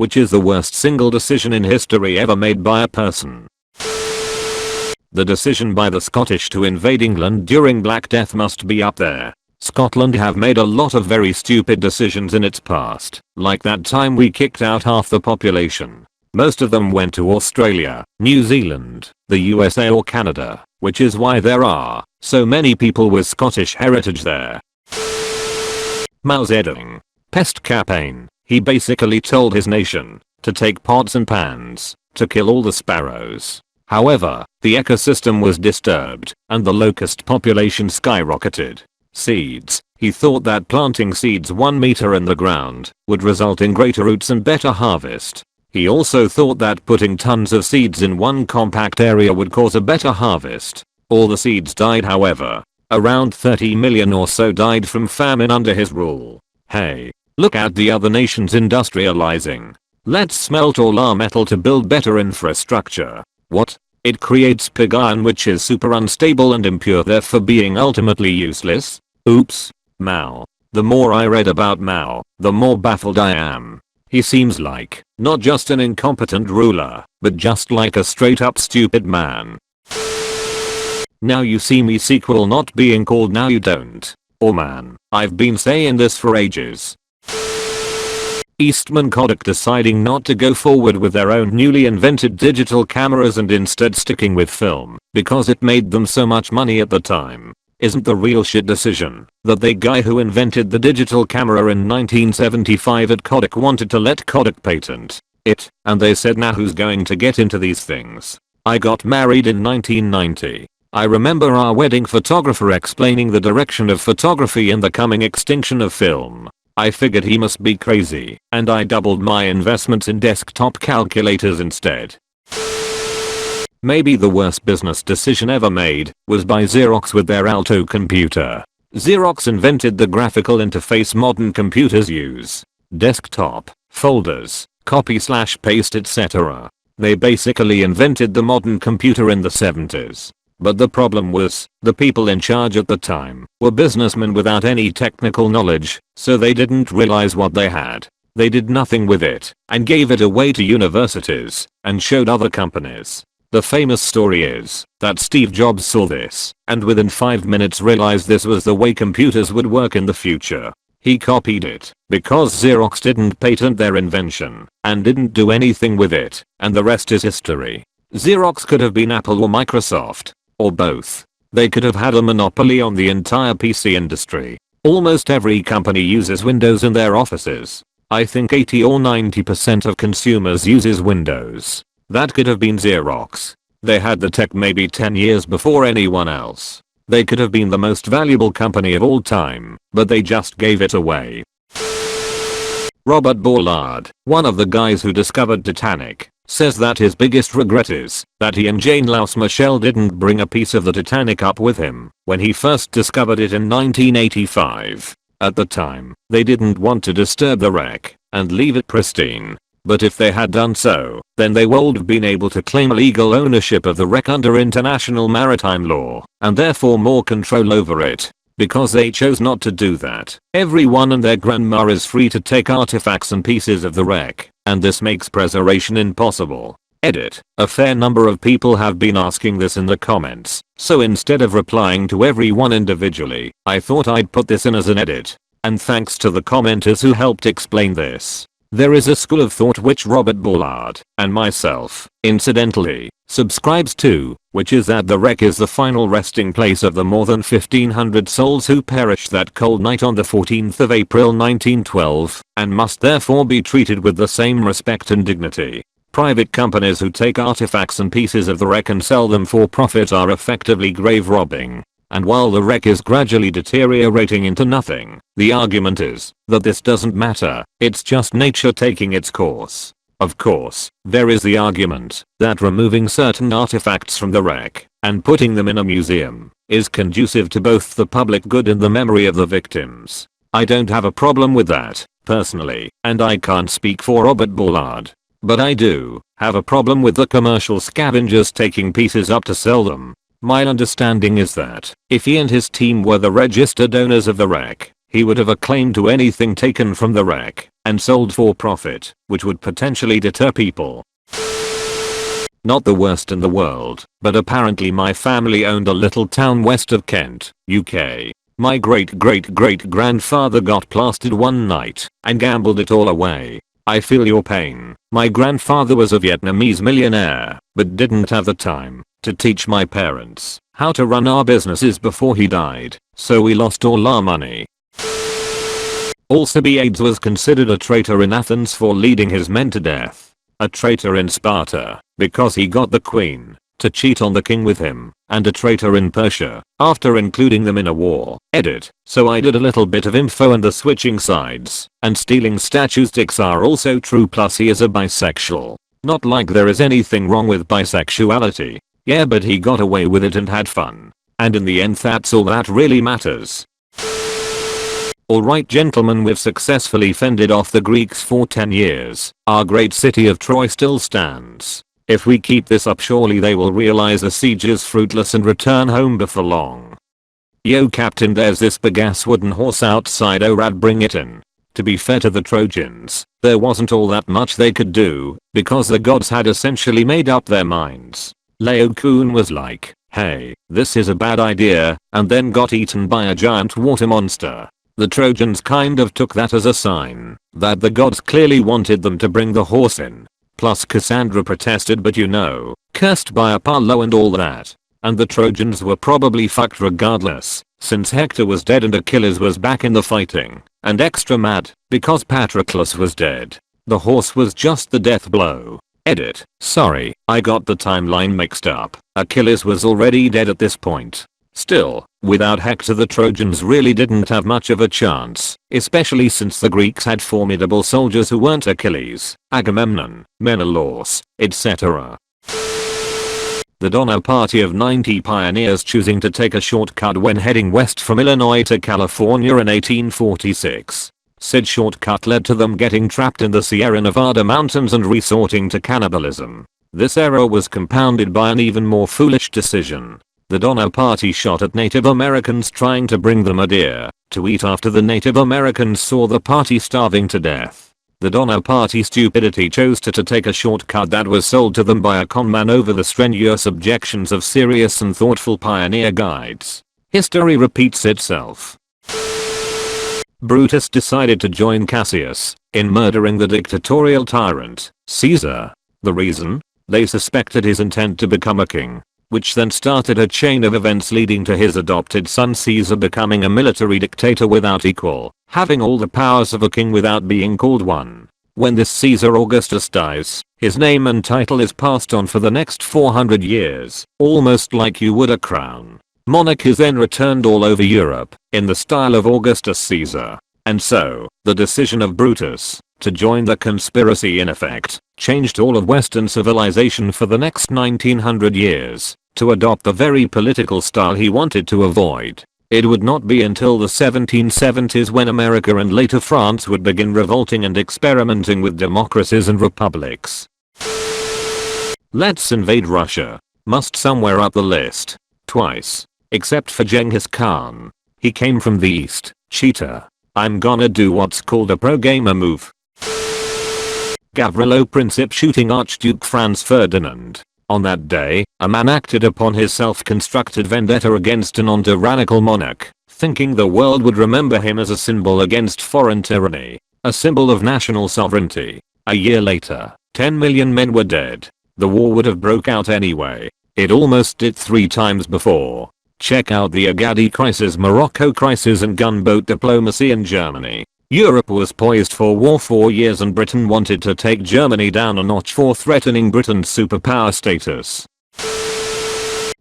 which is the worst single decision in history ever made by a person. The decision by the Scottish to invade England during Black Death must be up there. Scotland have made a lot of very stupid decisions in its past, like that time we kicked out half the population. Most of them went to Australia, New Zealand, the USA or Canada, which is why there are so many people with Scottish heritage there. Mao Zedong. Pest campaign. He basically told his nation to take pots and pans to kill all the sparrows. However, the ecosystem was disturbed and the locust population skyrocketed. Seeds. He thought that planting seeds 1 meter in the ground would result in greater roots and better harvest. He also thought that putting tons of seeds in one compact area would cause a better harvest. All the seeds died, however. Around 30 million or so died from famine under his rule. Hey, look at the other nations industrializing. Let's smelt all our metal to build better infrastructure. What? It creates pig iron, which is super unstable and impure, therefore being ultimately useless? Oops. Mao. The more I read about Mao, the more baffled I am. He seems like not just an incompetent ruler, but just like a straight up stupid man. Now you see me sequel not being called Now You Don't. Oh man, I've been saying this for ages. Eastman Kodak deciding not to go forward with their own newly invented digital cameras and instead sticking with film because it made them so much money at the time. Isn't the real shit decision that the guy who invented the digital camera in 1975 at Kodak wanted to let Kodak patent it, and they said, now who's going to get into these things? I got married in 1990. I remember our wedding photographer explaining the direction of photography and the coming extinction of film. I figured he must be crazy, and I doubled my investments in desktop calculators instead. Maybe the worst business decision ever made was by Xerox with their Alto computer. Xerox invented the graphical interface modern computers use. Desktop, folders, copy/paste, etc. They basically invented the modern computer in the 70s. But the problem was, the people in charge at the time were businessmen without any technical knowledge, so they didn't realize what they had. They did nothing with it, and gave it away to universities, and showed other companies. The famous story is that Steve Jobs saw this, and within 5 minutes realized this was the way computers would work in the future. He copied it, because Xerox didn't patent their invention, and didn't do anything with it, and the rest is history. Xerox could have been Apple or Microsoft. Or both. They could have had a monopoly on the entire PC industry. Almost every company uses Windows in their offices. I think 80 or 90% of consumers uses Windows. That could have been Xerox. They had the tech maybe 10 years before anyone else. They could have been the most valuable company of all time, but they just gave it away. Robert Ballard, one of the guys who discovered Titanic, says that his biggest regret is that he and Jane Louse Michel didn't bring a piece of the Titanic up with him when he first discovered it in 1985. At the time, they didn't want to disturb the wreck and leave it pristine. But if they had done so, then they would have been able to claim legal ownership of the wreck under international maritime law, and therefore more control over it. Because they chose not to do that, everyone and their grandma is free to take artifacts and pieces of the wreck, and this makes preservation impossible. Edit. A fair number of people have been asking this in the comments, so instead of replying to everyone individually, I thought I'd put this in as an edit. And thanks to the commenters who helped explain this. There is a school of thought which Robert Ballard, and myself, incidentally, subscribes to, which is that the wreck is the final resting place of the more than 1,500 souls who perished that cold night on the 14th of April 1912, and must therefore be treated with the same respect and dignity. Private companies who take artifacts and pieces of the wreck and sell them for profit are effectively grave robbing. And while the wreck is gradually deteriorating into nothing, the argument is that this doesn't matter, it's just nature taking its course. Of course, there is the argument that removing certain artifacts from the wreck and putting them in a museum is conducive to both the public good and the memory of the victims. I don't have a problem with that, personally, and I can't speak for Robert Ballard. But I do have a problem with the commercial scavengers taking pieces up to sell them. My understanding is that if he and his team were the registered owners of the wreck, he would have a claim to anything taken from the wreck, and sold for profit, which would potentially deter people. Not the worst in the world, but apparently my family owned a little town west of Kent, UK. My great-great-great-grandfather got plastered one night and gambled it all away. I feel your pain. My grandfather was a Vietnamese millionaire, but didn't have the time to teach my parents how to run our businesses before he died, so we lost all our money. Alcibiades was considered a traitor in Athens for leading his men to death. A traitor in Sparta, because he got the queen to cheat on the king with him, and a traitor in Persia, after including them in a war. Edit. So I did a little bit of info and the switching sides, and stealing statistics are also true, plus he is a bisexual. Not like there is anything wrong with bisexuality. Yeah, but he got away with it and had fun. And in the end that's all that really matters. Alright gentlemen, we've successfully fended off the Greeks for 10 years. Our great city of Troy still stands. If we keep this up, surely they will realize the siege is fruitless and return home before long. Yo captain, there's this big ass wooden horse outside, oh rad, bring it in. To be fair to the Trojans, there wasn't all that much they could do, because the gods had essentially made up their minds. Laocoon was like, hey, this is a bad idea, and then got eaten by a giant water monster. The Trojans kind of took that as a sign that the gods clearly wanted them to bring the horse in. Plus Cassandra protested, but you know, cursed by Apollo and all that. And the Trojans were probably fucked regardless, since Hector was dead and Achilles was back in the fighting, and extra mad because Patroclus was dead. The horse was just the death blow. Edit. Sorry, I got the timeline mixed up. Achilles was already dead at this point. Still, without Hector the Trojans really didn't have much of a chance, especially since the Greeks had formidable soldiers who weren't Achilles, Agamemnon, Menelaus, etc. The Donner Party of 90 pioneers choosing to take a shortcut when heading west from Illinois to California in 1846. Said shortcut led to them getting trapped in the Sierra Nevada mountains and resorting to cannibalism. This error was compounded by an even more foolish decision. The Donner Party shot at Native Americans trying to bring them a deer to eat after the Native Americans saw the party starving to death. The Donner Party stupidity chose to take a shortcut that was sold to them by a conman over the strenuous objections of serious and thoughtful pioneer guides. History repeats itself. Brutus decided to join Cassius in murdering the dictatorial tyrant, Caesar. The reason? They suspected his intent to become a king, which then started a chain of events leading to his adopted son Caesar becoming a military dictator without equal, having all the powers of a king without being called one. When this Caesar Augustus dies, his name and title is passed on for the next 400 years, almost like you would a crown. Monarch is then returned all over Europe, in the style of Augustus Caesar. And so, the decision of Brutus to join the conspiracy in effect changed all of Western civilization for the next 1900 years to adopt the very political style he wanted to avoid. It would not be until the 1770s when America and later France would begin revolting and experimenting with democracies and republics. Let's invade Russia. Must somewhere up the list. Twice. Except for Genghis Khan. He came from the east. Cheater. I'm gonna do what's called a pro-gamer move. Gavrilo Princip shooting Archduke Franz Ferdinand. On that day, a man acted upon his self-constructed vendetta against an tyrannical monarch, thinking the world would remember him as a symbol against foreign tyranny, a symbol of national sovereignty. A year later, 10 million men were dead. The war would have broke out anyway. It almost did 3 times before. Check out the Agadi crisis, Morocco crisis and gunboat diplomacy in Germany. Europe was poised for war for years and Britain wanted to take Germany down a notch for threatening Britain's superpower status.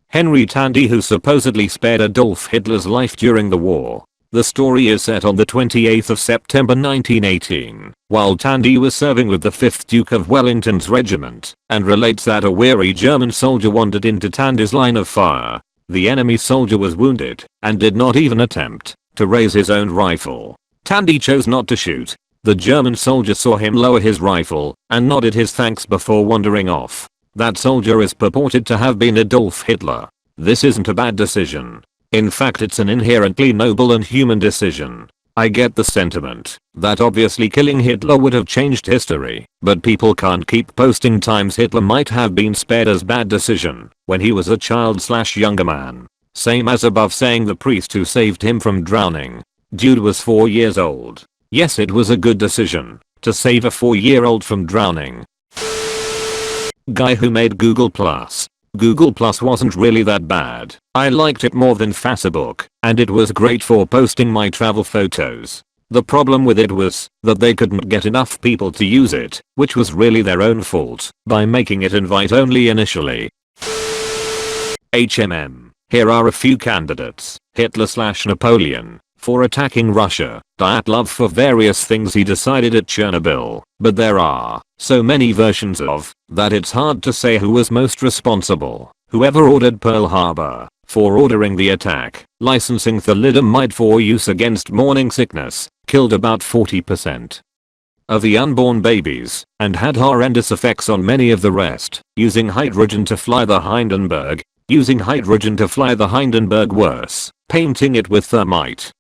Henry Tandy, who supposedly spared Adolf Hitler's life during the war. The story is set on the 28th of September 1918, while Tandy was serving with the 5th Duke of Wellington's regiment, and relates that a weary German soldier wandered into Tandy's line of fire. The enemy soldier was wounded and did not even attempt to raise his own rifle. Tandy chose not to shoot. The German soldier saw him lower his rifle and nodded his thanks before wandering off. That soldier is purported to have been Adolf Hitler. This isn't a bad decision. In fact, it's an inherently noble and human decision. I get the sentiment that obviously killing Hitler would have changed history, but people can't keep posting times Hitler might have been spared as bad decision when he was a child/younger man. Same as above saying the priest who saved him from drowning. Dude was 4 years old. Yes, it was a good decision to save a 4-year-old from drowning. Guy who made Google Plus. Google Plus wasn't really that bad. I liked it more than Facebook, and it was great for posting my travel photos. The problem with it was that they couldn't get enough people to use it, which was really their own fault by making it invite only initially. Here are a few candidates. Hitler/Napoleon for attacking Russia. Diet love for various things he decided at Chernobyl, but there are so many versions of that it's hard to say who was most responsible. Whoever ordered Pearl Harbor for ordering the attack, licensing thalidomide for use against morning sickness, killed about 40% of the unborn babies and had horrendous effects on many of the rest. Using hydrogen to fly the Hindenburg worse, painting it with thermite,